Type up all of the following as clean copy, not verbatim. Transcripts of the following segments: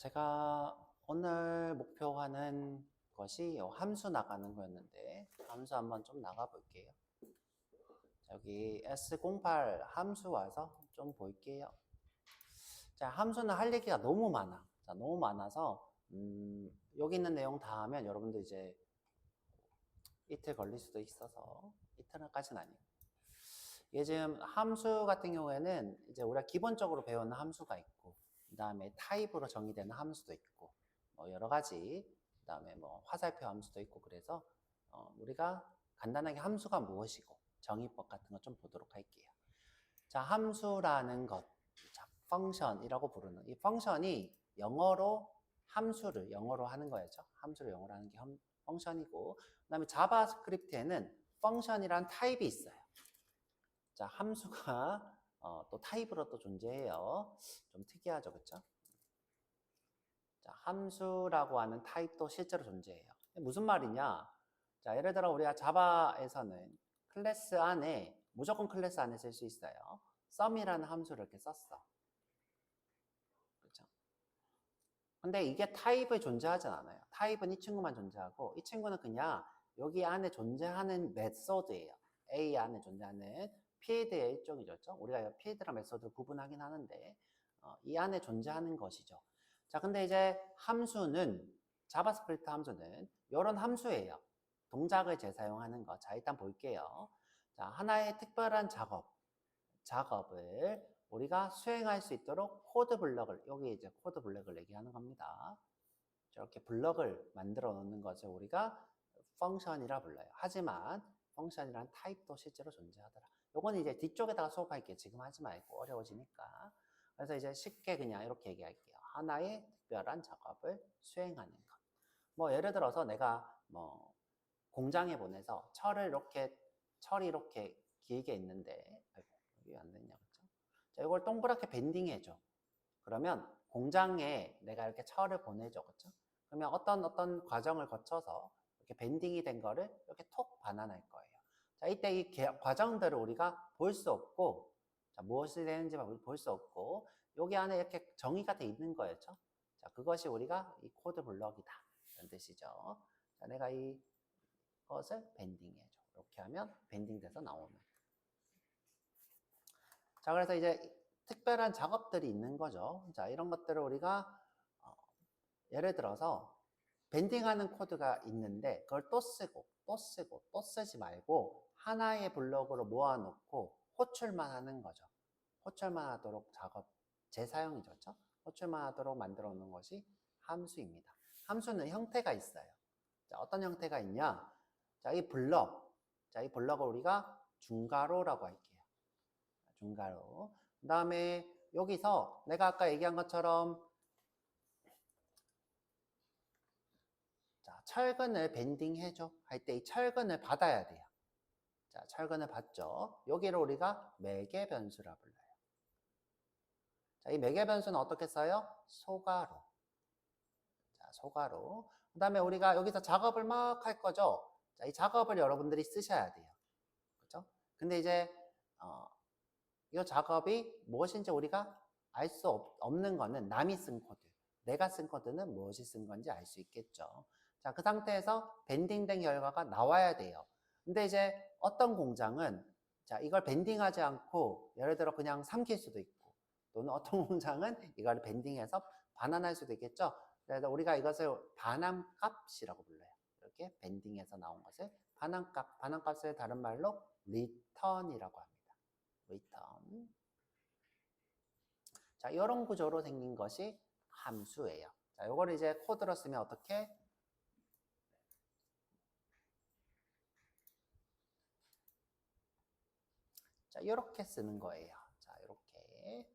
제가 오늘 목표하는 것이 함수 나가는 거였는데 함수 한번 좀 나가 볼게요. 여기 S08 함수 와서 좀 볼게요. 자, 함수는 할 얘기가 너무 많아. 자, 너무 많아서 여기 있는 내용 다 하면 여러분들 이제 이틀 걸릴 수도 있어서 이틀까지는 아니에요. 이게 지금 함수 같은 경우에는 이제 우리가 기본적으로 배우는 함수가 있고, 그 다음에 타입으로 정의되는 함수도 있고, 뭐 여러 가지, 그 다음에 뭐 화살표 함수도 있고, 그래서 우리가 간단하게 함수가 무엇이고 정의법 같은 거 좀 보도록 할게요. 자, 함수라는 것, 자, 펑션이라고 부르는 이 펑션이 영어로 함수를 영어로 하는 거였죠. 함수를 영어로 하는 게 펑션이고, 그 다음에 자바스크립트에는 펑션이란 타입이 있어요. 자, 함수가 또 타입으로 또 존재해요. 좀 특이하죠, 그렇죠? 자, 함수라고 하는 타입도 실제로 존재해요. 무슨 말이냐? 자, 예를 들어 우리가 자바에서는 클래스 안에 무조건 클래스 안에 쓸 수 있어요. sum이라는 함수를 이렇게 썼어. 그렇죠? 근데 이게 타입을 존재하지 않아요. 타입은 이 친구만 존재하고 이 친구는 그냥 여기 안에 존재하는 메소드예요. A 안에 존재하는 필드의 일종이죠. 우리가 필드랑 메소드를 구분하긴 하는데 이 안에 존재하는 것이죠. 자, 근데 이제 함수는 자바스크립트 함수는 이런 함수예요. 동작을 재사용하는 거. 자, 일단 볼게요. 자, 하나의 특별한 작업을 우리가 수행할 수 있도록 코드 블럭을, 여기 이제 코드 블럭을 얘기하는 겁니다. 저렇게 블럭을 만들어 놓는 것을 우리가 펑션이라 불러요. 하지만 펑션이란 타입도 실제로 존재하더라. 요건 이제 뒤쪽에다가 수업할게요. 지금 하지 말고 어려워지니까. 그래서 이제 쉽게 그냥 이렇게 얘기할게요. 하나의 특별한 작업을 수행하는 것. 뭐 예를 들어서 내가 뭐 공장에 보내서 철이 이렇게 길게 있는데, 아이고, 이게 안 됐냐, 그죠? 자, 이걸 동그랗게 밴딩해줘. 그러면 공장에 내가 이렇게 철을 보내줘, 그죠? 그러면 어떤 과정을 거쳐서 이렇게 밴딩이 된 거를 이렇게 톡 반환할 거예요. 자, 이때 이 과정들을 우리가 볼 수 없고, 자, 무엇이 되는지 볼 수 없고, 여기 안에 이렇게 정의가 돼 있는 거였죠. 자, 그것이 우리가 이 코드 블럭이다. 이런 뜻이죠. 자, 내가 이것을 밴딩해줘. 이렇게 하면 밴딩돼서 나오는. 자, 그래서 이제 특별한 작업들이 있는 거죠. 자, 이런 것들을 우리가 예를 들어서 밴딩하는 코드가 있는데 그걸 또 쓰고 또 쓰고 또 쓰지 말고 하나의 블록으로 모아놓고 호출만 하는 거죠. 호출만 하도록 작업 재사용이죠. 그렇죠? 호출만 하도록 만들어 놓는 것이 함수입니다. 함수는 형태가 있어요. 자, 어떤 형태가 있냐? 자, 이 블럭을 우리가 중괄호라고 할게요. 중괄호. 그 다음에 여기서 내가 아까 얘기한 것처럼 자, 철근을 밴딩해줘 할 때 이 철근을 받아야 돼요. 자, 철근을 받죠. 여기를 우리가 매개 변수라 불러요. 자, 이 매개 변수는 어떻게 써요? 소괄호. 자, 소괄호. 그 다음에 우리가 여기서 작업을 막 할 거죠. 자, 이 작업을 여러분들이 쓰셔야 돼요. 그렇죠? 근데 이제 이 작업이 무엇인지 우리가 알 수 없는 거는 남이 쓴 코드, 내가 쓴 코드는 무엇이 쓴 건지 알 수 있겠죠. 자, 그 상태에서 밴딩된 결과가 나와야 돼요. 근데 이제 어떤 공장은 자, 이걸 밴딩하지 않고 예를 들어 그냥 삼킬 수도 있고 또는 어떤 공장은 이걸 밴딩해서 반환할 수도 있겠죠. 그래서 우리가 이것을 반환값이라고 불러요. 이렇게 밴딩해서 나온 것을 반환값을 다른 말로 return이라고 합니다. return. 자, 이런 구조로 생긴 것이 함수예요. 자, 요거를 이제 코드로 쓰면 어떻게? 자, 이렇게 쓰는 거예요. 자, 이렇게.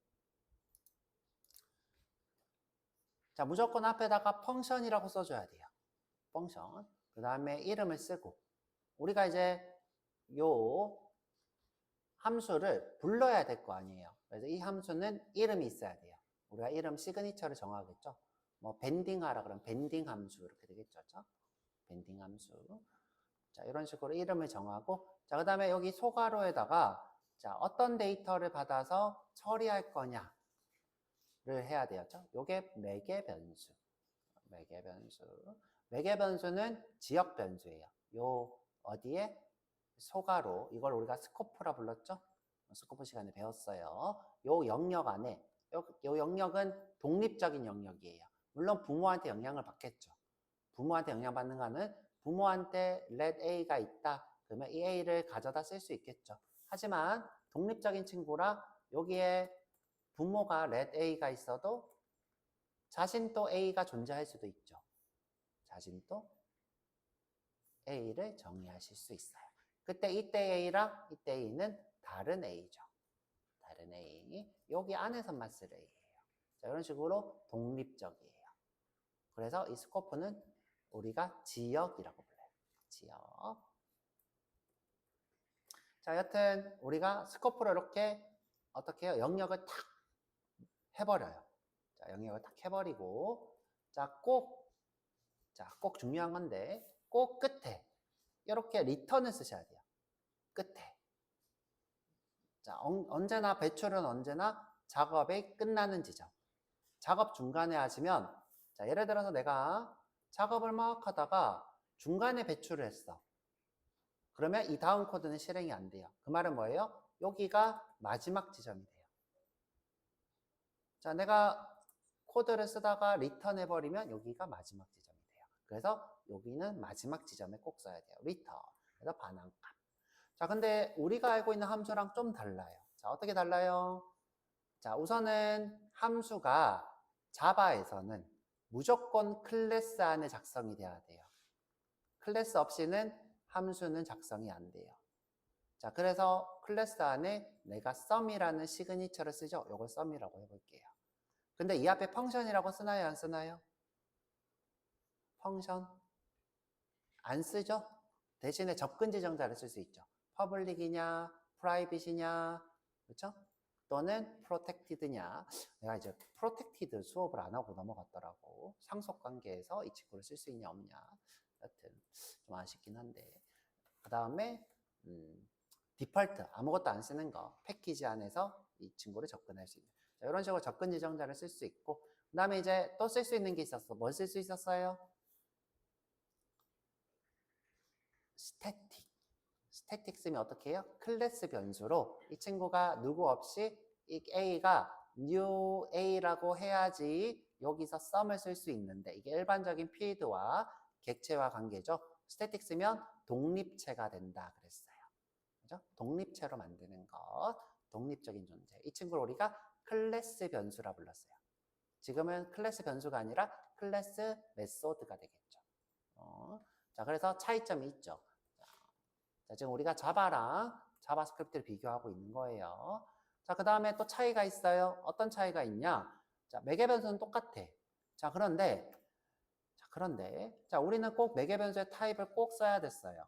자, 무조건 앞에다가 펑션이라고 써줘야 돼요. 펑션. 그 다음에 이름을 쓰고. 우리가 이제 요 함수를 불러야 될 거 아니에요. 그래서 이 함수는 이름이 있어야 돼요. 우리가 이름 시그니처를 정하겠죠. 뭐 밴딩하라 그러면 밴딩 함수 이렇게 되겠죠. 그렇죠? 밴딩 함수. 자, 이런 식으로 이름을 정하고 자, 그다음에 여기 소괄호에다가 자, 어떤 데이터를 받아서 처리할 거냐. 해야 되었죠. 요게 매개 변수. 매개 변수. 매개 변수는 지역 변수예요. 요 어디에 소가로 이걸 우리가 스코프라 불렀죠? 스코프 시간에 배웠어요. 요 영역 안에 요 영역은 독립적인 영역이에요. 물론 부모한테 영향을 받겠죠. 부모한테 영향받는 거는 부모한테 let A가 있다. 그러면 이 A를 가져다 쓸 수 있겠죠. 하지만 독립적인 친구라 여기에 부모가 let A가 있어도 자신도 A가 존재할 수도 있죠. 자신도 A를 정의하실 수 있어요. 그때 이때 A랑 이때 A는 다른 A죠. 다른 A. 여기 안에서만 쓸 A예요. 자, 이런 식으로 독립적이에요. 그래서 이 스코프는 우리가 지역이라고 불러요. 지역. 자, 여튼 우리가 스코프로 이렇게 어떻게 해요? 영역을 탁 해버려요. 자, 영역을 탁 해버리고 꼭 중요한 건데 꼭 끝에 이렇게 리턴을 쓰셔야 돼요. 끝에. 자, 언제나 배출은 언제나 작업이 끝나는 지점. 작업 중간에 하시면 자, 예를 들어서 내가 작업을 막 하다가 중간에 배출을 했어. 그러면 이 다음 코드는 실행이 안 돼요. 그 말은 뭐예요? 여기가 마지막 지점이 돼요. 자, 내가 코드를 쓰다가 리턴 해버리면 여기가 마지막 지점이 돼요. 그래서 여기는 마지막 지점에 꼭 써야 돼요. 리턴. 그래서 반환값. 자, 근데 우리가 알고 있는 함수랑 좀 달라요. 자, 어떻게 달라요? 자, 우선은 함수가 자바에서는 무조건 클래스 안에 작성이 돼야 돼요. 클래스 없이는 함수는 작성이 안 돼요. 자, 그래서 클래스 안에 내가 sum이라는 시그니처를 쓰죠. 이걸 sum이라고 해볼게요. 근데 이 앞에 펑션이라고 쓰나요? 안 쓰나요? 펑션? 안 쓰죠? 대신에 접근 지정자를 쓸 수 있죠. 퍼블릭이냐, 프라이빗이냐, 그렇죠? 또는 프로텍티드냐. 내가 이제 프로텍티드 수업을 안 하고 넘어갔더라고. 상속 관계에서 이 친구를 쓸 수 있냐 없냐. 여튼 좀 아쉽긴 한데. 그 다음에 디폴트 아무것도 안 쓰는 거 패키지 안에서 이 친구를 접근할 수 있는. 자, 이런 식으로 접근 지정자를 쓸 수 있고. 그 다음에 이제 또 쓸 수 있는 게 있었어. 뭘 쓸 수 있었어요? 스태틱. 스태틱 쓰면 어떻게 해요? 클래스 변수로 이 친구가 누구 없이 이 A가 new A라고 해야지 여기서 sum을 쓸 수 있는데 이게 일반적인 필드와 객체와 관계죠. 스태틱 쓰면 독립체가 된다 그랬어요. 그죠? 독립체로 만드는 것, 독립적인 존재. 이 친구를 우리가 클래스 변수라 불렀어요. 지금은 클래스 변수가 아니라 클래스 메소드가 되겠죠. 자, 그래서 차이점이 있죠. 자, 지금 우리가 자바랑 자바스크립트를 비교하고 있는 거예요. 자, 그 다음에 또 차이가 있어요. 어떤 차이가 있냐? 자, 매개 변수는 똑같아. 자, 그런데 자, 우리는 꼭 매개 변수의 타입을 꼭 써야 됐어요.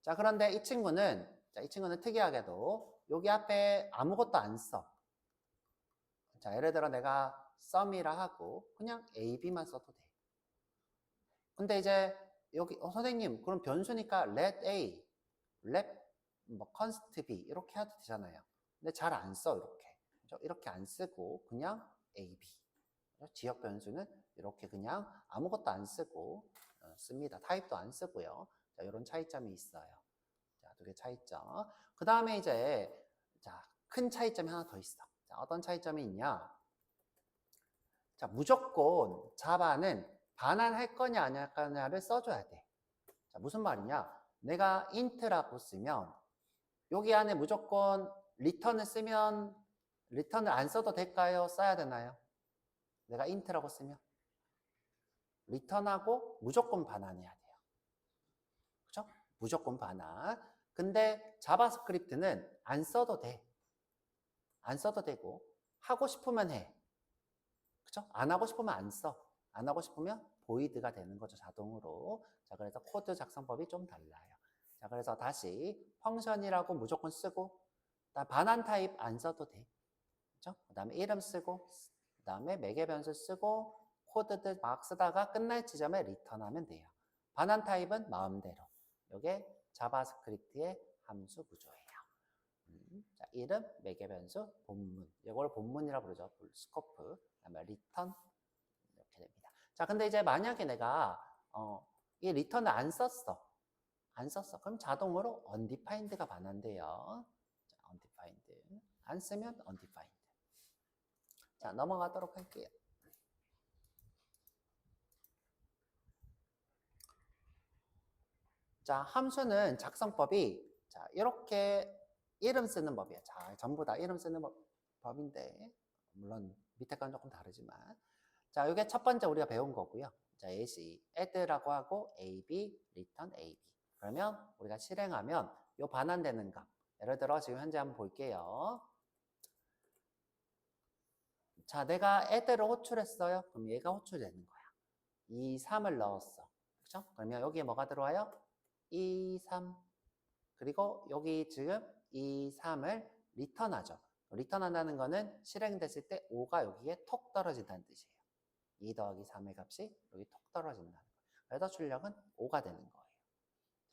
자, 그런데 이 친구는 특이하게도 여기 앞에 아무것도 안 써. 자, 예를 들어 내가 sum이라 하고 그냥 A, B만 써도 돼. 근데 이제 여기 선생님 그럼 변수니까 let A, let const B 이렇게 해도 되잖아요. 근데 잘 안 써 이렇게. 그렇죠? 이렇게 안 쓰고 그냥 A, B. 지역 변수는 이렇게 그냥 아무것도 안 쓰고 씁니다. 타입도 안 쓰고요. 자, 이런 차이점이 있어요. 자, 두 개 차이점. 그 다음에 이제 자, 큰 차이점이 하나 더 있어. 자, 어떤 차이점이 있냐? 자, 무조건 자바는 반환할 거냐 안 할 거냐를 써줘야 돼. 자, 무슨 말이냐? 내가 int라고 쓰면 여기 안에 무조건 return을 쓰면 return을 안 써도 될까요? 써야 되나요? 내가 int라고 쓰면 return하고 무조건 반환해야 돼요. 그죠? 무조건 반환. 근데 자바스크립트는 안 써도 돼. 안 써도 되고 하고 싶으면 해. 그죠? 안 하고 싶으면 안 써. 안 하고 싶으면 보이드가 되는 거죠, 자동으로. 자, 그래서 코드 작성법이 좀 달라요. 자, 그래서 다시 펑션이라고 무조건 쓰고 반환 타입 안 써도 돼. 그죠? 그 다음에 이름 쓰고 그 다음에 매개 변수 쓰고 코드들 막 쓰다가 끝날 지점에 리턴하면 돼요. 반환 타입은 마음대로. 이게 자바스크립트의 함수 구조예요. 자, 이름, 매개변수, 본문. 이걸 본문이라고 부르죠. 스코프. 그다음에 리턴 이렇게 됩니다. 자, 근데 이제 만약에 내가 이 리턴을 안 썼어. 그럼 자동으로 undefined가 반환돼요. 자, undefined. 안 쓰면 undefined. 자, 넘어가도록 할게요. 자, 함수는 작성법이 자, 이렇게 이름 쓰는 법이에요. 자, 전부 다 이름 쓰는 법인데 물론 밑에 건 조금 다르지만 자, 이게 첫 번째 우리가 배운 거고요. 자, add라고 하고 ab, return ab. 그러면 우리가 실행하면 요 반환되는 값. 예를 들어 지금 현재 한번 볼게요. 자, 내가 add를 호출했어요. 그럼 얘가 호출되는 거야. 2, 3을 넣었어. 그렇죠? 그러면 여기에 뭐가 들어와요? 2, 3. 그리고 여기 지금 2, 3을 리턴하죠. 리턴한다는 거는 실행됐을 때 5가 여기에 톡 떨어진다는 뜻이에요. 2 더하기 3의 값이 여기 톡 떨어진다는 거예요. 그래서 출력은 5가 되는 거예요.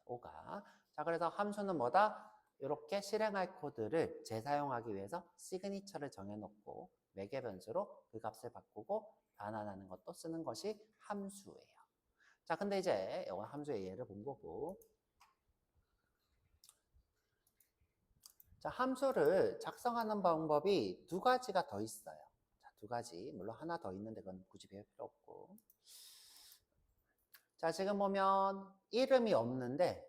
5가. 자, 그래서 함수는 뭐다? 이렇게 실행할 코드를 재사용하기 위해서 시그니처를 정해놓고 매개 변수로 그 값을 바꾸고 반환하는 것도 쓰는 것이 함수예요. 자, 근데 이제 이건 함수의 예를 본 거고. 자, 함수를 작성하는 방법이 두 가지가 더 있어요. 자, 두 가지. 물론 하나 더 있는데 그건 굳이 배울 필요 없고. 자, 지금 보면 이름이 없는데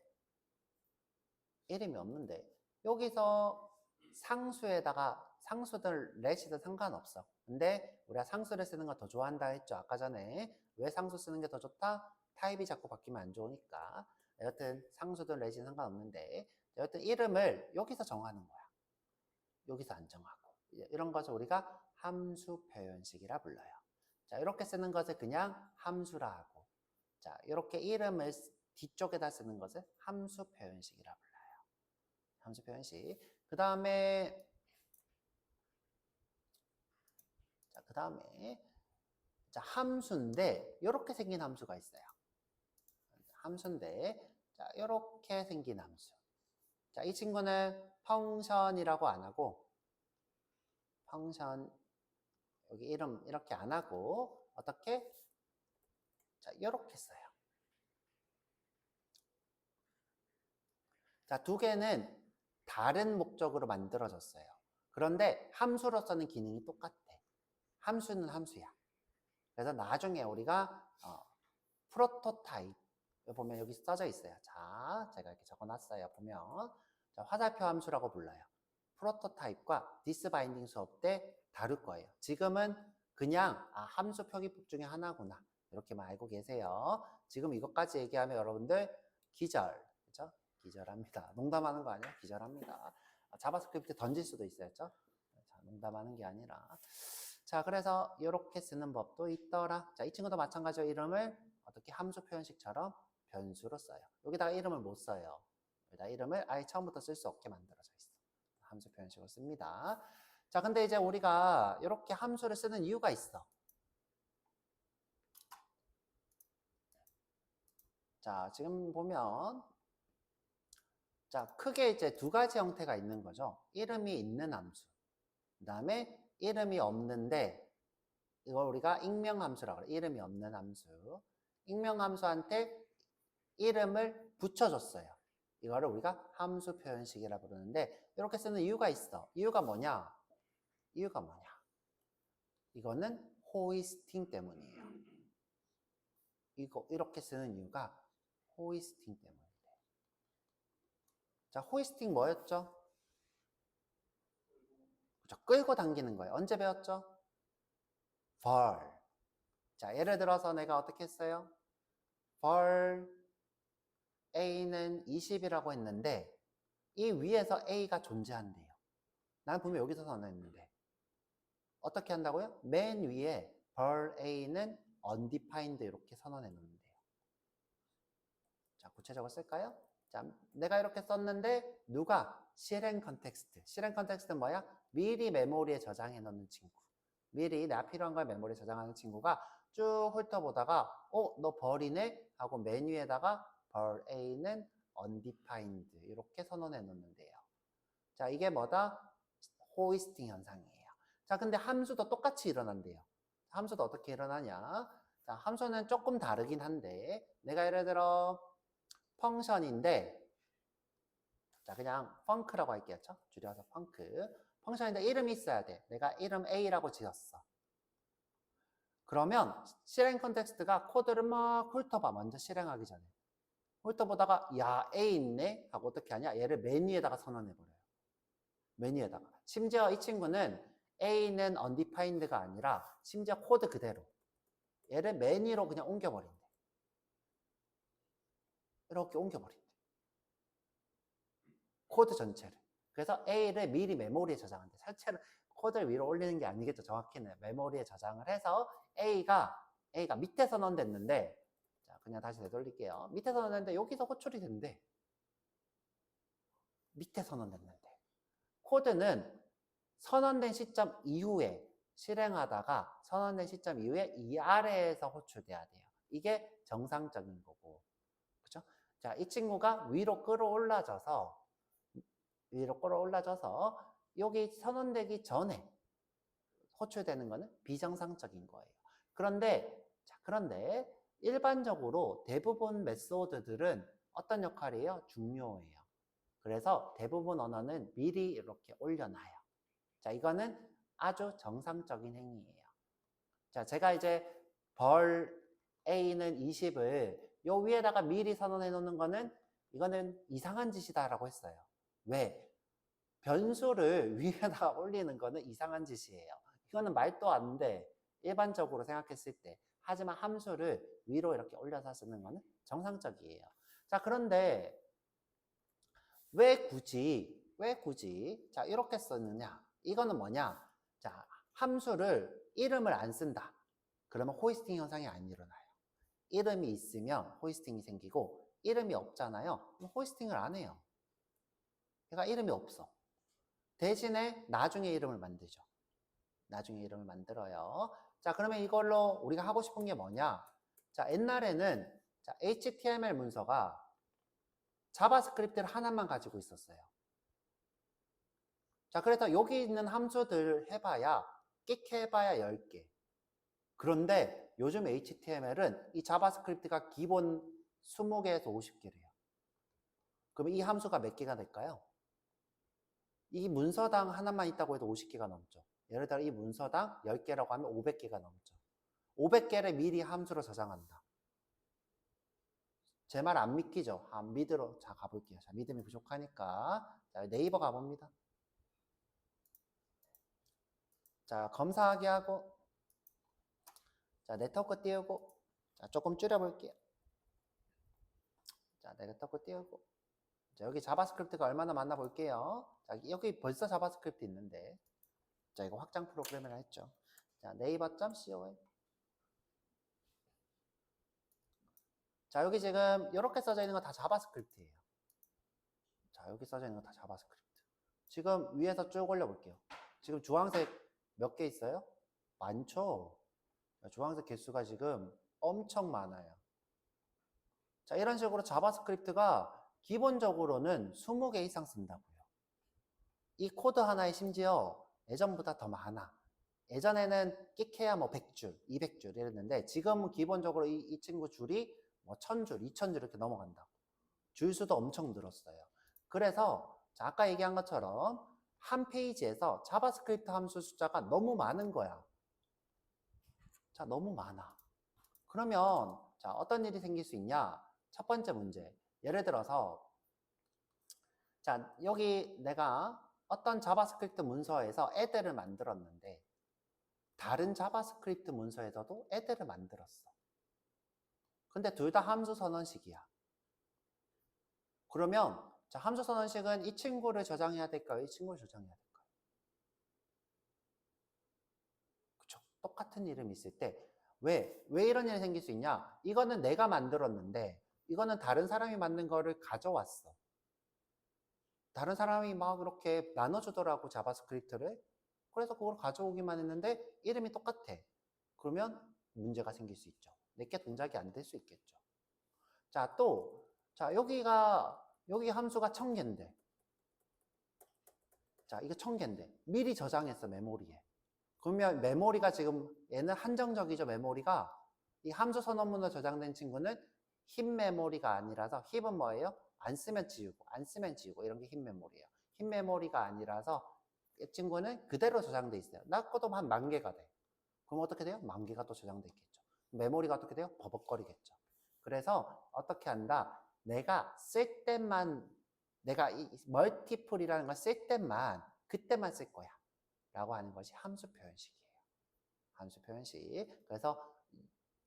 여기서 상수들 렛이든 상관없어. 근데 우리가 상수를 쓰는 거 더 좋아한다 했죠. 아까 전에. 왜 상수 쓰는 게 더 좋다? 타입이 자꾸 바뀌면 안 좋으니까. 여튼 상수든 렛이든 상관없는데 여튼 이름을 여기서 정하는 거야. 여기서 안 정하고. 이런 것을 우리가 함수 표현식이라 불러요. 자, 이렇게 쓰는 것을 그냥 함수라 하고. 자, 이렇게 이름을 뒤쪽에다 쓰는 것을 함수 표현식이라 불러요. 함수 표현식. 그 다음에 자, 함수인데 이렇게 생긴 함수가 있어요. 함수인데 자, 이렇게 생긴 함수. 자, 이 친구는 펑션이라고 안 하고 펑션 여기 이름 이렇게 안 하고 어떻게? 자, 이렇게 써요. 자, 두 개는 다른 목적으로 만들어졌어요. 그런데 함수로서는 기능이 똑같아. 함수는 함수야. 그래서 나중에 우리가 프로토타입 보면 여기 써져 있어요. 자, 제가 이렇게 적어놨어요. 보면 자, 화살표 함수라고 불러요. 프로토타입과 디스바인딩 수업 때 다룰 거예요. 지금은 그냥 함수 표기법 중에 하나구나 이렇게만 알고 계세요. 지금 이것까지 얘기하면 여러분들 기절, 그렇죠? 기절합니다. 농담하는 거 아니에요? 기절합니다. 자바스크립트 던질 수도 있어요. 자, 농담하는 게 아니라. 자, 그래서 이렇게 쓰는 법도 있더라. 자, 이 친구도 마찬가지로 이름을 어떻게 함수 표현식처럼 변수로 써요. 여기다가 이름을 못 써요. 여기다 이름을 아예 처음부터 쓸 수 없게 만들어져 있어. 함수 표현식으로 씁니다. 자, 근데 이제 우리가 이렇게 함수를 쓰는 이유가 있어. 자, 지금 보면 자, 크게 이제 두 가지 형태가 있는 거죠. 이름이 있는 함수. 그 다음에 이름이 없는데 이걸 우리가 익명함수라고 그래요. 이름이 없는 함수. 익명함수한테 이름을 붙여줬어요. 이거를 우리가 함수 표현식이라 부르는데 이렇게 쓰는 이유가 있어. 이유가 뭐냐? 이거는 호이스팅 때문이에요. 이렇게 쓰는 이유가 호이스팅 때문이에요. 자, 호이스팅 뭐였죠? 그렇죠. 끌고 당기는 거예요. 언제 배웠죠? 벌. 자, 예를 들어서 내가 어떻게 했어요? 벌 A는 20이라고 했는데 이 위에서 A가 존재한대요. 난 분명 여기서 선언했는데 어떻게 한다고요? 맨 위에 벌 A는 undefined 이렇게 선언해 놓는데요. 자, 구체적으로 쓸까요? 자, 내가 이렇게 썼는데 누가? 실행 컨텍스트. 실행 컨텍스트는 뭐야? 미리 메모리에 저장해 놓는 친구. 미리 내가 필요한 걸 메모리에 저장하는 친구가 쭉 훑어보다가 너 벌이네? 하고 맨 위에다가 벌 A는 undefined 이렇게 선언해 놓는데요. 자, 이게 뭐다? 호이스팅 현상이에요. 자, 근데 함수도 똑같이 일어난대요. 함수도 어떻게 일어나냐? 자, 함수는 조금 다르긴 한데, 내가 예를 들어, 펑션인데, 자, 그냥 펑크라고 할게요. 줄여서 펑크. 펑션인데 이름이 있어야 돼. 내가 이름 A라고 지었어. 그러면 실행 컨텍스트가 코드를 막 훑어봐. 먼저 실행하기 전에. 훑어보다가 야, A 있네? 하고 어떻게 하냐? 얘를 메뉴에다가 선언해버려요. 메뉴에다가. 심지어 이 친구는 A는 undefined가 아니라 심지어 코드 그대로. 얘를 메뉴로 그냥 옮겨버린대. 이렇게 옮겨버린대. 코드 전체를. 그래서 A를 미리 메모리에 저장한대. 설치를 코드를 위로 올리는 게 아니겠죠. 정확히는 메모리에 저장을 해서 A가 밑에 선언됐는데, 자, 그냥 다시 되돌릴게요. 밑에 선언됐는데 여기서 호출이 된대. 밑에 선언됐는데. 코드는 선언된 시점 이후에 실행하다가 선언된 시점 이후에 이 아래에서 호출돼야 돼요. 이게 정상적인 거고. 그죠? 자, 이 친구가 위로 끌어올라져서 여기 선언되기 전에 호출되는 거는 비정상적인 거예요. 그런데 일반적으로 대부분 메소드들은 어떤 역할이에요? 중요해요. 그래서 대부분 언어는 미리 이렇게 올려놔요. 자, 이거는 아주 정상적인 행위예요. 자, 제가 이제 벌 A는 20을 요 위에다가 미리 선언해 놓는 거는 이거는 이상한 짓이다라고 했어요. 왜? 변수를 위에다가 올리는 거는 이상한 짓이에요. 이거는 말도 안 돼. 일반적으로 생각했을 때. 하지만 함수를 위로 이렇게 올려서 쓰는 거는 정상적이에요. 자, 그런데 왜 굳이 자, 이렇게 썼느냐? 이거는 뭐냐? 자, 함수를 이름을 안 쓴다. 그러면 호이스팅 현상이 안 일어나요. 이름이 있으면 호이스팅이 생기고 이름이 없잖아요. 그럼 호이스팅을 안 해요. 그러니까 이름이 없어. 대신에 나중에 이름을 만들죠. 나중에 이름을 만들어요. 자, 그러면 이걸로 우리가 하고 싶은 게 뭐냐? 자, 옛날에는 자, HTML 문서가 자바스크립트를 하나만 가지고 있었어요. 자, 그래서 여기 있는 함수들 끽 해봐야 10개. 그런데 요즘 HTML은 이 자바스크립트가 기본 20개에서 50개래요. 그러면 이 함수가 몇 개가 될까요? 이 문서당 하나만 있다고 해도 50개가 넘죠. 예를 들어 이 문서당 10개라고 하면 500개가 넘죠. 500개를 미리 함수로 저장한다. 제 말 안 믿기죠? 안 믿으러 자 가볼게요. 자, 믿음이 부족하니까 자, 네이버 가봅니다. 자, 검사하기 하고 자, 네트워크 띄우고 자, 조금 줄여볼게요. 자, 네트워크 띄우고 자, 여기 자바스크립트가 얼마나 많나 볼게요. 자, 여기 벌써 자바스크립트 있는데 자, 이거 확장 프로그램을 했죠. 자, 네이버.com. 자, 여기 지금 이렇게 써져 있는 거 다 자바스크립트예요. 자, 여기 써져 있는 거 다 자바스크립트. 지금 위에서 쭉 올려볼게요. 지금 주황색 몇 개 있어요? 많죠? 주황색 개수가 지금 엄청 많아요. 자, 이런 식으로 자바스크립트가 기본적으로는 20개 이상 쓴다고요. 이 코드 하나에 심지어 예전보다 더 많아. 예전에는 끽해야 뭐 100줄, 200줄 이랬는데 지금은 기본적으로 이 친구 줄이 뭐 1000줄, 2000줄 이렇게 넘어간다고. 줄 수도 엄청 늘었어요. 그래서 자, 아까 얘기한 것처럼 한 페이지에서 자바스크립트 함수 숫자가 너무 많은 거야. 자, 너무 많아. 그러면 자, 어떤 일이 생길 수 있냐? 첫 번째 문제. 예를 들어서 자, 여기 내가 어떤 자바스크립트 문서에서 애들을 만들었는데 다른 자바스크립트 문서에서도 애들을 만들었어. 근데 둘 다 함수 선언식이야. 그러면 자, 함수 선언식은 이 친구를 저장해야 될까요? 이 친구를 저장해야 될까요? 그쵸? 똑같은 이름이 있을 때 왜 이런 일이 생길 수 있냐? 이거는 내가 만들었는데 이거는 다른 사람이 만든 거를 가져왔어. 다른 사람이 막 이렇게 나눠주더라고, 자바스크립트를. 그래서 그걸 가져오기만 했는데 이름이 똑같아. 그러면 문제가 생길 수 있죠. 내게 동작이 안 될 수 있겠죠. 자, 또, 자, 여기 함수가 1000개인데. 자, 이거 1000개인데 미리 저장했어, 메모리에. 그러면 메모리가 지금 얘는 한정적이죠, 메모리가. 이 함수 선언문으로 저장된 친구는 힙 메모리가 아니라서, 힙은 뭐예요? 안 쓰면 지우고, 안 쓰면 지우고, 이런 게 힙 메모리예요. 힙 메모리가 아니라서 이 친구는 그대로 저장돼 있어요. 나 것도 한 10,000개가 돼. 그럼 어떻게 돼요? 10,000개가 또 저장돼 있겠죠. 메모리가 어떻게 돼요? 버벅거리겠죠. 그래서 어떻게 한다? 내가 쓸 때만, 내가 이 멀티플이라는 걸 쓸 때만, 그때만 쓸 거야 라고 하는 것이 함수 표현식이에요. 함수 표현식. 그래서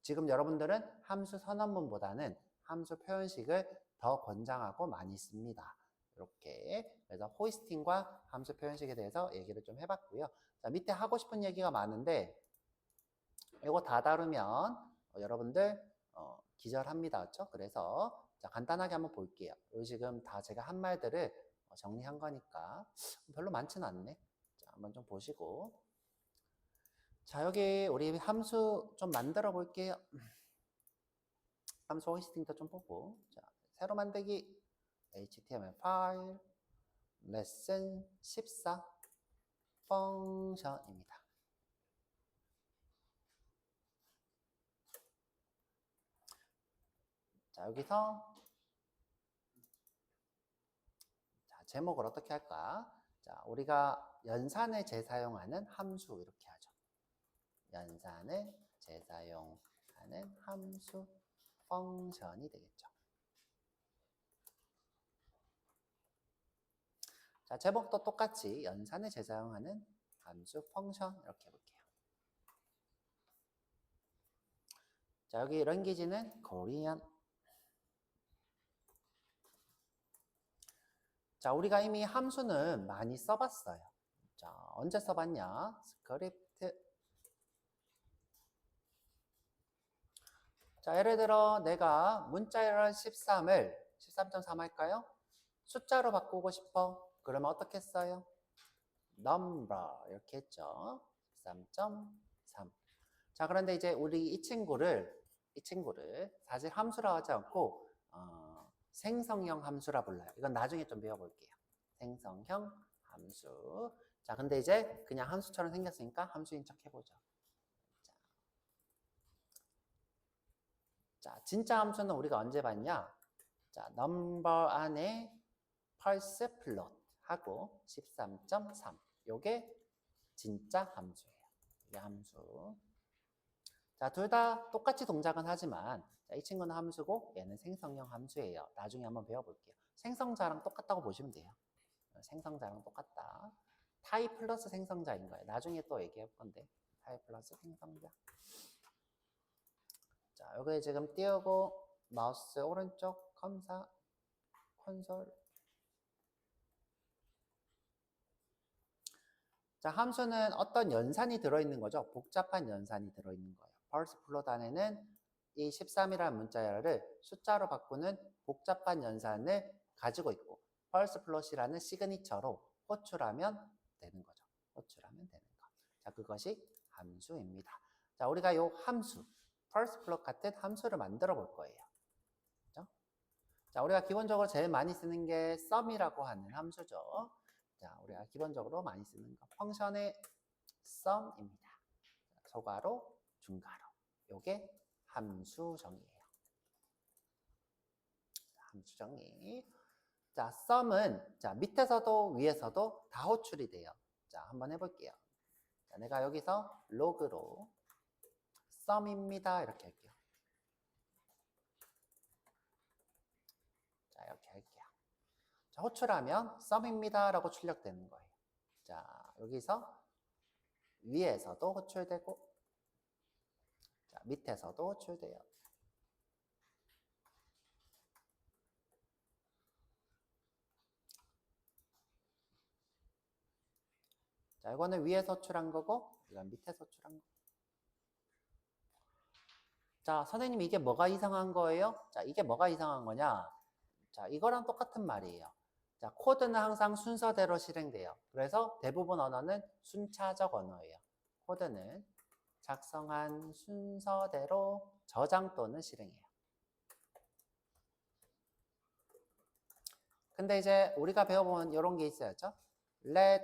지금 여러분들은 함수 선언문보다는 함수 표현식을 더 권장하고 많이 씁니다. 이렇게. 그래서 호이스팅과 함수 표현식에 대해서 얘기를 좀 해봤고요. 자, 밑에 하고 싶은 얘기가 많은데 이거 다 다루면 여러분들 기절합니다. 그렇죠? 그래서 자, 간단하게 한번 볼게요. 여기 지금 다 제가 한 말들을 정리한 거니까 별로 많지는 않네. 자, 한번 좀 보시고. 자, 여기 우리 함수 좀 만들어 볼게요. 함수 호이스팅도 좀 보고. 자, 새로 만들기 HTML 파일 레슨 14 펑션입니다. 자, 여기서 자, 제목을 어떻게 할까? 자, 우리가 연산을 재사용하는 함수 이렇게 하죠. 연산을 재사용하는 함수 펑션이 되겠죠. 자, 제목도 똑같이 연산을 재사용하는 함수 펑션 이렇게 해볼게요. 자, 여기 랭귀지는 코리안. 자, 우리가 이미 함수는 많이 써봤어요. 자, 언제 써봤냐? 스크립트. 자, 예를 들어 내가 문자열 13을 13.3 할까요? 숫자로 바꾸고 싶어. 그러면 어떻게 써요? number 이렇게 했죠. 13.3. 자, 그런데 이제 우리 이 친구를 사실 함수라 하지 않고 생성형 함수라 불러요. 이건 나중에 좀 배워볼게요. 생성형 함수. 자, 근데 이제 그냥 함수처럼 생겼으니까 함수인 척 해보죠. 자, 진짜 함수는 우리가 언제 봤냐? 자, number 안에 pulse plot 하고 13.3. 요게 진짜 함수예요. 이게 함수. 자, 둘 다 똑같이 동작은 하지만 자, 이 친구는 함수고 얘는 생성형 함수예요. 나중에 한번 배워볼게요. 생성자랑 똑같다고 보시면 돼요. 생성자랑 똑같다. 타입 플러스 생성자인 거예요. 나중에 또 얘기해 볼 건데 타입 플러스 생성자. 자, 여기 지금 띄우고 마우스 오른쪽 검사 콘솔. 자, 함수는 어떤 연산이 들어있는 거죠. 복잡한 연산이 들어있는 거예요. parse plot 안에는 이 13이라는 문자열을 숫자로 바꾸는 복잡한 연산을 가지고 있고 parse plot이라는 시그니처로 호출하면 되는 거죠. 호출하면 되는 거. 자, 그것이 함수입니다. 자, 우리가 이 함수 parse plot 같은 함수를 만들어 볼 거예요. 그렇죠? 자, 우리가 기본적으로 제일 많이 쓰는 게 sum이라고 하는 함수죠. 자, 우리가 기본적으로 많이 쓰는 거 펑션의 sum입니다. 소가로, 중가로. 요게 함수 정의예요. 함수 정의. 자, sum은 자, 밑에서도 위에서도 다 호출이 돼요. 자, 한번 해볼게요. 자, 내가 여기서 로그로 sum입니다 이렇게 할게요. 자, 이렇게 할게요. 자, 호출하면 sum입니다 라고 출력되는 거예요. 자, 여기서 위에서도 호출되고 자, 밑에서도 호출돼요. 자, 이거는 위에서 호출한 거고 이건 밑에서 호출한 거. 자, 선생님 이게 뭐가 이상한 거예요? 자, 이게 뭐가 이상한 거냐? 자, 이거랑 똑같은 말이에요. 자, 코드는 항상 순서대로 실행돼요. 그래서 대부분 언어는 순차적 언어예요. 코드는 작성한 순서대로 저장 또는 실행해요. 근데 이제 우리가 배워본 이런 게 있어야죠. let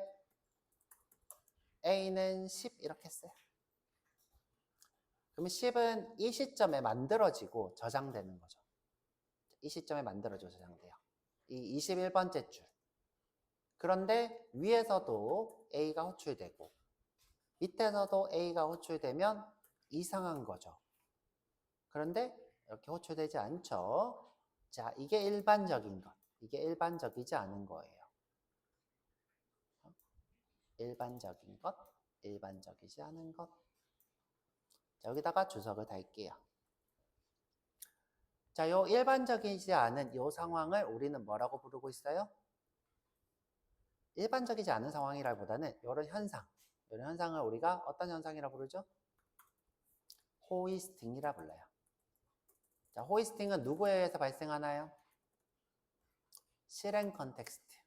a는 10 이렇게 했어요. 그러면 10은 이 시점에 만들어지고 저장되는 거죠. 이 시점에 만들어져 저장돼요. 이 21번째 줄. 그런데 위에서도 A가 호출되고 밑에서도 A가 호출되면 이상한 거죠. 그런데 이렇게 호출되지 않죠. 자, 이게 일반적인 것. 이게 일반적이지 않은 거예요. 일반적인 것, 일반적이지 않은 것. 자, 여기다가 주석을 달게요. 자, 요 일반적이지 않은 요 상황을 우리는 뭐라고 부르고 있어요? 일반적이지 않은 상황이라기보다는 이런 현상을 우리가 어떤 현상이라고 부르죠? 호이스팅이라 불러요. 자, 호이스팅은 누구에 의해서 발생하나요? 실행 컨텍스트.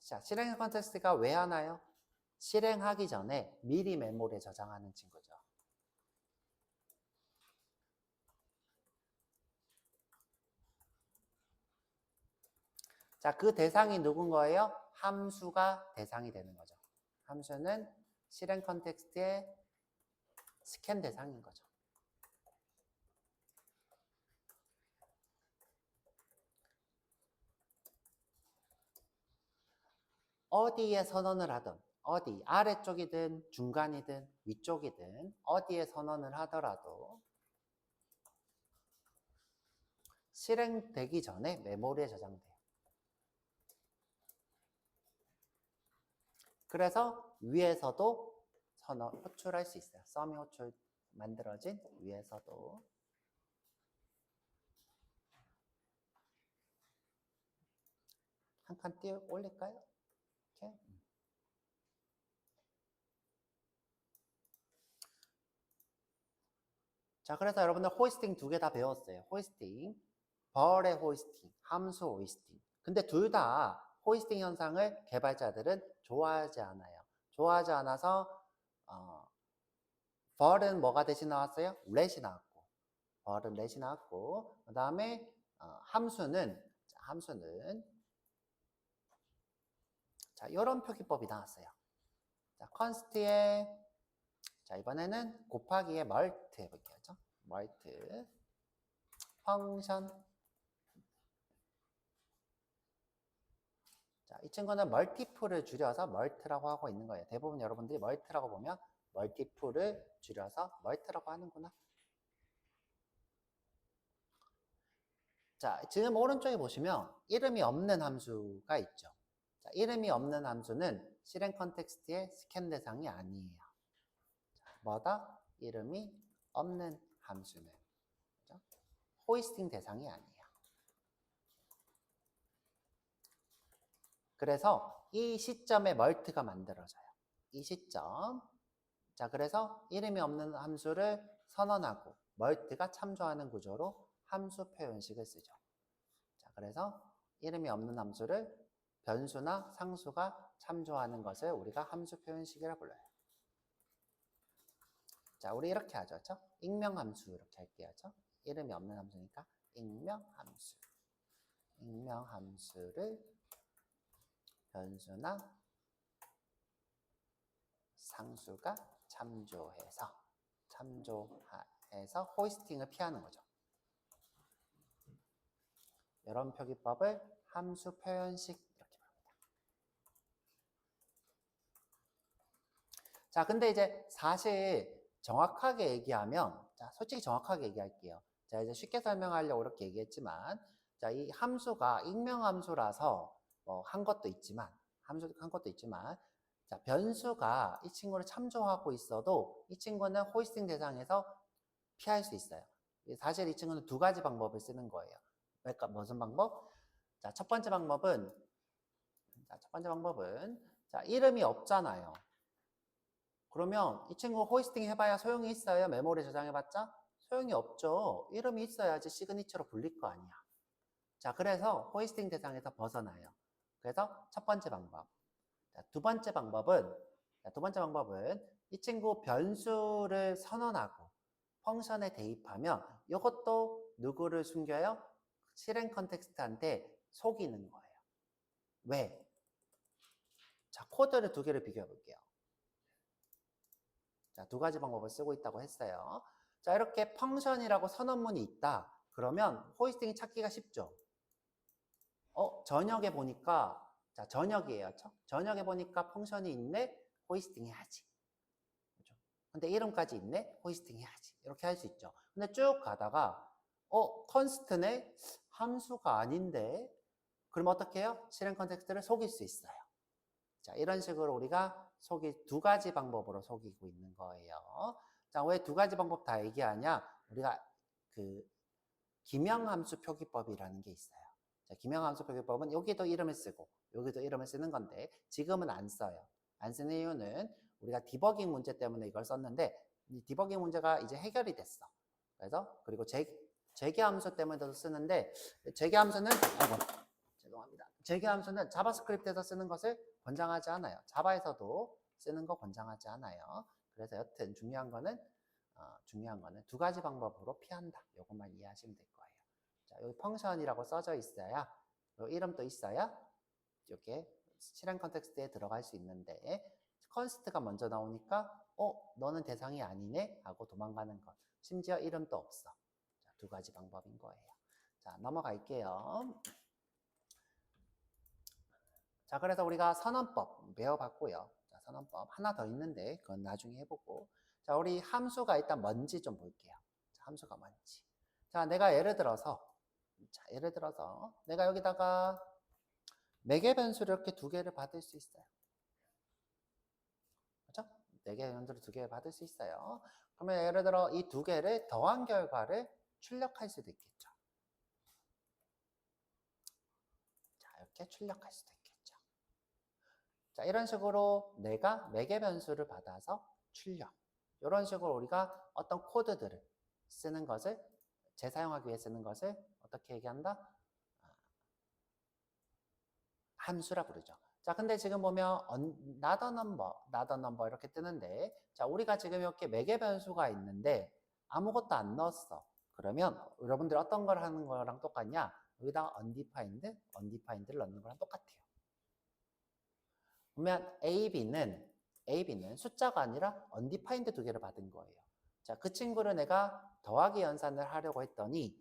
자, 실행 컨텍스트가 왜 하나요? 실행하기 전에 미리 메모리에 저장하는 친구죠. 자, 그 대상이 누군 거예요? 함수가 대상이 되는 거죠. 함수는 실행 컨텍스트의 스캔 대상인 거죠. 어디에 선언을 하든, 어디, 아래쪽이든 중간이든 위쪽이든 어디에 선언을 하더라도 실행되기 전에 메모리에 저장돼요. 그래서 위에서도 호출할 수 있어요. 썸이 호출 만들어진 위에서도. 한 칸 띄워 올릴까요? 이렇게. 자, 그래서 여러분들 호이스팅 두 개 다 배웠어요. 호이스팅, 벌의 호이스팅, 함수 호이스팅. 근데 둘 다 호이스팅 현상을 개발자들은 좋아하지 않아요. 좋아하지 않아서 벌은 뭐가 대신 나왔어요? let이 나왔고, 벌은 let이 나왔고, 그 다음에 함수는 자, 이런 표기법이 나왔어요. 자, const에 자, 이번에는 곱하기에 멀트 해볼게요. 멀트 펑션. 자, 이 친구는 멀티플을 줄여서 멀트라고 하고 있는 거예요. 대부분 여러분들이 멀트라고 보면 멀티플을 줄여서 멀트라고 하는구나. 자, 지금 오른쪽에 보시면 이름이 없는 함수가 있죠. 자, 이름이 없는 함수는 실행 컨텍스트의 스캔 대상이 아니에요. 자, 뭐다? 이름이 없는 함수는 그렇죠? 호이스팅 대상이 아니에요. 그래서 이 시점에 멀트가 만들어져요. 이 시점. 자, 그래서 이름이 없는 함수를 선언하고 멀트가 참조하는 구조로 함수 표현식을 쓰죠. 자, 그래서 이름이 없는 함수를 변수나 상수가 참조하는 것을 우리가 함수 표현식이라 불러요. 자, 우리 이렇게 하죠. 그렇죠? 익명함수 이렇게 할게요. 그렇죠? 이름이 없는 함수니까 익명함수. 익명함수를 변수나 상수가 참조해서 호이스팅을 피하는 거죠. 이런 표기법을 함수 표현식 이렇게 부릅니다. 자, 근데 이제 사실 정확하게 얘기하면, 자, 솔직히 정확하게 얘기할게요. 자, 이제 쉽게 설명하려고 이렇게 얘기했지만, 자, 이 함수가 익명함수라서 한 것도 있지만, 자, 변수가 이 친구를 참조하고 있어도 이 친구는 호이스팅 대상에서 피할 수 있어요. 사실 이 친구는 두 가지 방법을 쓰는 거예요. 그러니까 무슨 방법? 자, 첫 번째 방법은 자, 이름이 없잖아요. 그러면 이 친구 호이스팅 해봐야 소용이 있어요? 메모리 저장해봤자? 소용이 없죠. 이름이 있어야지 시그니처로 불릴 거 아니야. 자, 그래서 호이스팅 대상에서 벗어나요. 그래서 첫 번째 방법. 자, 두 번째 방법은 이 친구 변수를 선언하고 펑션에 대입하면 이것도 누구를 숨겨요? 실행 컨텍스트한테 속이는 거예요. 왜? 자, 코드를 두 개를 비교해 볼게요. 자, 두 가지 방법을 쓰고 있다고 했어요. 자, 이렇게 펑션이라고 선언문이 있다. 그러면 호이스팅이 찾기가 쉽죠. 저녁에 보니까, 자, 저녁이에요. 저녁에 보니까 펑션이 있네. 호이스팅 해야지. 그렇죠? 근데 이름까지 있네. 호이스팅 해야지. 이렇게 할 수 있죠. 근데 쭉 가다가 컨스트네. 함수가 아닌데. 그럼 어떻게 해요? 실행 컨텍스트를 속일 수 있어요. 자, 이런 식으로 우리가 두 가지 방법으로 속이고 있는 거예요. 자, 왜 두 가지 방법 다 얘기하냐? 우리가 그 기명함수 표기법이라는 게 있어요. 자, 기명함수 표기법은 여기도 이름을 쓰고 여기도 이름을 쓰는 건데 지금은 안 써요. 안 쓰는 이유는 우리가 디버깅 문제 때문에 이걸 썼는데 이 디버깅 문제가 이제 해결이 됐어. 그래서 그리고 재개함수 때문에도 쓰는데 재개함수는 죄송합니다. 재개함수는 자바스크립트에서 쓰는 것을 권장하지 않아요. 자바에서도 쓰는 거 권장하지 않아요. 그래서 여튼 중요한 거는 두 가지 방법으로 피한다. 이것만 이해하시면 될 거예요. 자, 여기 펑션이라고 써져 있어야, 이름도 있어야 이렇게 실행 컨텍스트에 들어갈 수 있는데 컨스트가 먼저 나오니까 너는 대상이 아니네 하고 도망가는 것. 심지어 이름도 없어. 자, 두 가지 방법인 거예요. 자, 넘어갈게요. 자, 그래서 우리가 선언법 배워봤고요. 자, 선언법 하나 더 있는데 그건 나중에 해보고. 자, 우리 함수가 일단 뭔지 좀 볼게요. 자, 함수가 뭔지. 자, 내가 예를 들어서 내가 여기다가 매개 변수를 이렇게 두 개를 받을 수 있어요. 그렇죠? 네 개 변수를 두 개 받을 수 있어요. 그러면 예를 들어 이 두 개를 더한 결과를 출력할 수도 있겠죠. 자, 이렇게 출력할 수도 있겠죠. 자, 이런 식으로 내가 매개 변수를 받아서 출력. 이런 식으로 우리가 어떤 코드들을 쓰는 것을 재사용하기 위해 쓰는 것을 어떻게 얘기한다? 함수라 부르죠. 자, 근데 지금 보면 not a number 이렇게 뜨는데 자, 우리가 지금 이렇게 매개 변수가 있는데 아무것도 안 넣었어. 그러면 여러분들 어떤 걸 하는 거랑 똑같냐? 여기다가 undefined를 넣는 거랑 똑같아요. 그러면 AB는 숫자가 아니라 undefined 두 개를 받은 거예요. 자, 그 친구를 내가 더하기 연산을 하려고 했더니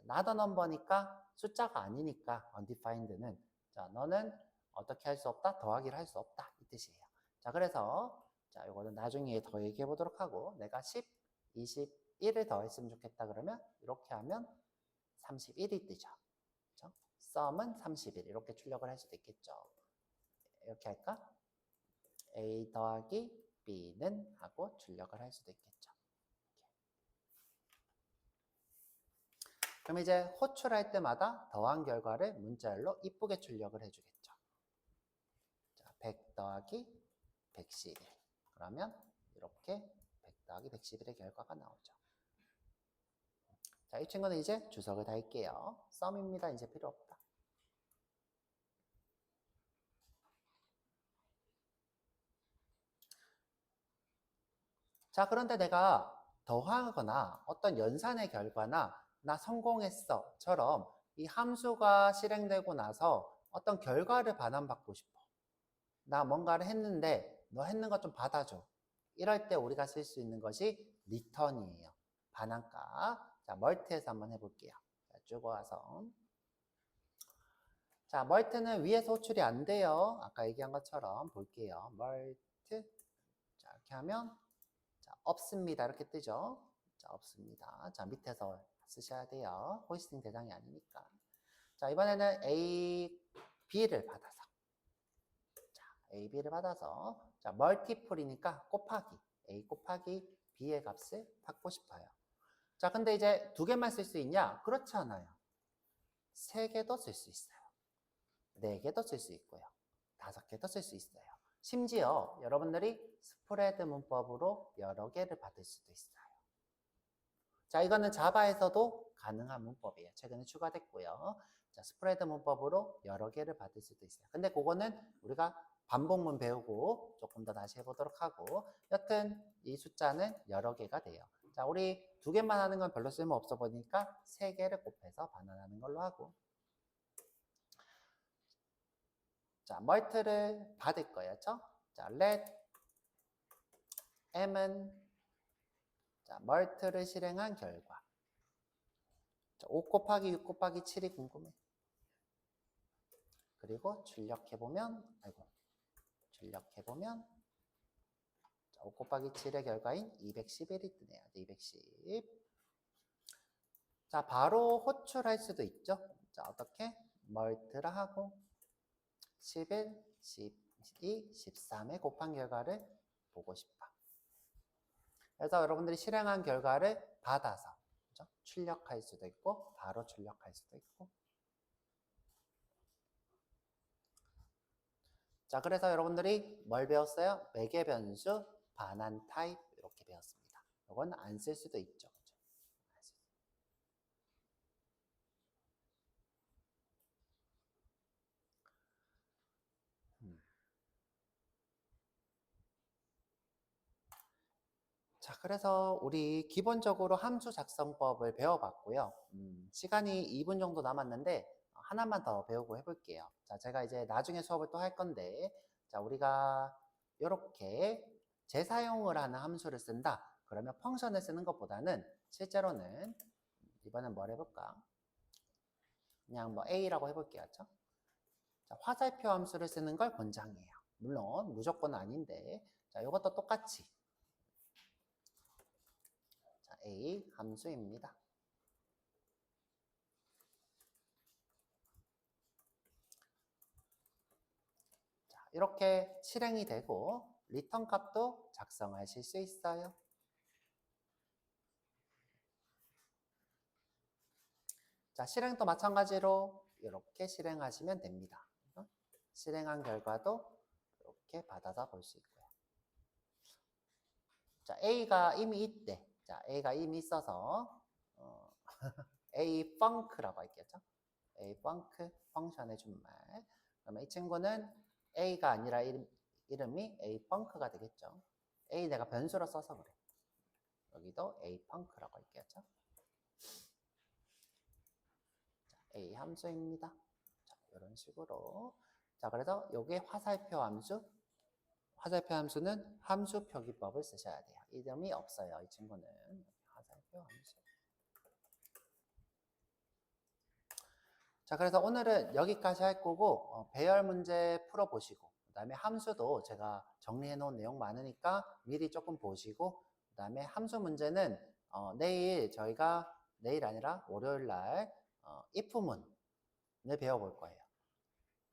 not a number니까 숫자가 아니니까 undefined는 자, 너는 어떻게 할 수 없다? 더하기를 할 수 없다. 이 뜻이에요. 자, 그래서 자, 이거는 나중에 더 얘기해 보도록 하고 내가 10, 21을 더했으면 좋겠다 그러면 이렇게 하면 31이 뜨죠. 그렇죠? sum은 31 이렇게 출력을 할 수도 있겠죠. 이렇게 할까? A 더하기 B는 하고 출력을 할 수도 있겠죠. 그럼 이제 호출할 때마다 더한 결과를 문자열로 이쁘게 출력을 해주겠죠. 자, 100 더하기 111. 그러면 이렇게 100 더하기 111의 결과가 나오죠. 자, 이 친구는 이제 주석을 달게요. 썸입니다. 이제 필요 없다. 자, 그런데 내가 더하거나 어떤 연산의 결과나 나 성공했어처럼 이 함수가 실행되고 나서 어떤 결과를 반환받고 싶어. 나 뭔가를 했는데 너 했는 것 좀 받아줘. 이럴 때 우리가 쓸 수 있는 것이 return이에요. 반환가. 자, 멀티에서 한번 해볼게요. 자, 쭉 와서. 자, 멀티는 위에서 호출이 안 돼요. 아까 얘기한 것처럼 볼게요. 멀티. 자, 이렇게 하면 자, 없습니다. 이렇게 뜨죠. 자, 없습니다. 자, 밑에서 쓰셔야 돼요. 호이스팅 대상이 아니니까. 자, 이번에는 A, B를 받아서. 자, A, B를 받아서. 자, 멀티플이니까 곱하기. A 곱하기 B의 값을 받고 싶어요. 자, 근데 이제 두 개만 쓸 수 있냐? 그렇지 않아요. 세 개도 쓸 수 있어요. 네 개도 쓸 수 있고요. 5개도 쓸 수 있어요. 심지어 여러분들이 스프레드 문법으로 여러 개를 받을 수도 있어요. 자, 이거는 자바에서도 가능한 문법이에요. 최근에 추가됐고요. 자, 스프레드 문법으로 여러 개를 받을 수도 있어요. 근데 그거는 우리가 반복문 배우고 조금 더 다시 해보도록 하고 여튼 이 숫자는 여러 개가 돼요. 자, 우리 두 개만 하는 건 별로 쓸모없어 보니까 세 개를 곱해서 반환하는 걸로 하고 자, 멀트를 받을 거였죠? 자, let m은 자, 멀트를 실행한 결과. 자, 5 곱하기 6 곱하기 7이 궁금해. 그리고 출력해보면, 아이고, 출력해보면, 자, 5 곱하기 7의 결과인 211이 뜨네요. 210. 자, 바로 호출할 수도 있죠. 자, 어떻게? 멀트를 하고, 11, 12, 13의 곱한 결과를 보고 싶다. 그래서 여러분들이 실행한 결과를 받아서, 그죠? 출력할 수도 있고, 바로 출력할 수도 있고. 자, 그래서 여러분들이 뭘 배웠어요? 매개 변수, 반환 타입 이렇게 배웠습니다. 이건 안 쓸 수도 있죠. 그죠? 자, 그래서 우리 기본적으로 함수 작성법을 배워봤고요. 시간이 2분 정도 남았는데 하나만 더 배우고 해볼게요. 자, 제가 이제 나중에 수업을 또 할 건데, 자, 우리가 이렇게 재사용을 하는 함수를 쓴다. 그러면 펑션을 쓰는 것보다는 실제로는 이번엔 뭘 해볼까? 그냥 뭐 A라고 해볼게요. 그렇죠? 자, 화살표 함수를 쓰는 걸 권장해요. 물론 무조건 아닌데, 자, 이것도 똑같이. 자, A 함수입니다. 자, 이렇게 실행이 되고 리턴 값도 작성하실 수 있어요. 자, 실행도 마찬가지로 이렇게 실행하시면 됩니다. 실행한 결과도 이렇게 받아서 볼 수 있고요. 자, A가 이미 있대. 자, A가 이미 있어서 A 펑크라고 할게요. A 펑크 펑션의 준말. 그러면 이 친구는 A가 아니라 이름이 A 펑크가 되겠죠. A 내가 변수로 써서 그래. 여기도 A 펑크라고 할게요. 자, A 함수입니다. 자, 이런 식으로. 자, 그래서 요게 화살표 함수. 화살표 함수는 함수 표기법을 쓰셔야 돼요. 이름이 없어요. 이 친구는. 화살표 함수. 자, 그래서 오늘은 여기까지 할 거고, 배열 문제 풀어보시고, 그 다음에 함수도 제가 정리해 놓은 내용 많으니까 미리 조금 보시고, 그 다음에 함수 문제는 내일 저희가, 내일 아니라 월요일 날 if문을 배워볼 거예요.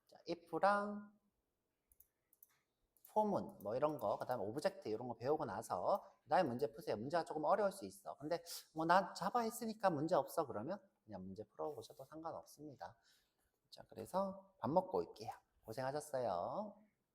자, if랑 for문 뭐 이런 거, 그 다음에 오브젝트 이런 거 배우고 나서 그 다음에 문제 푸세요. 문제가 조금 어려울 수 있어. 근데 뭐 난 자바 했으니까 문제 없어 그러면 그냥 문제 풀어보셔도 상관없습니다. 자, 그래서 밥 먹고 올게요. 고생하셨어요.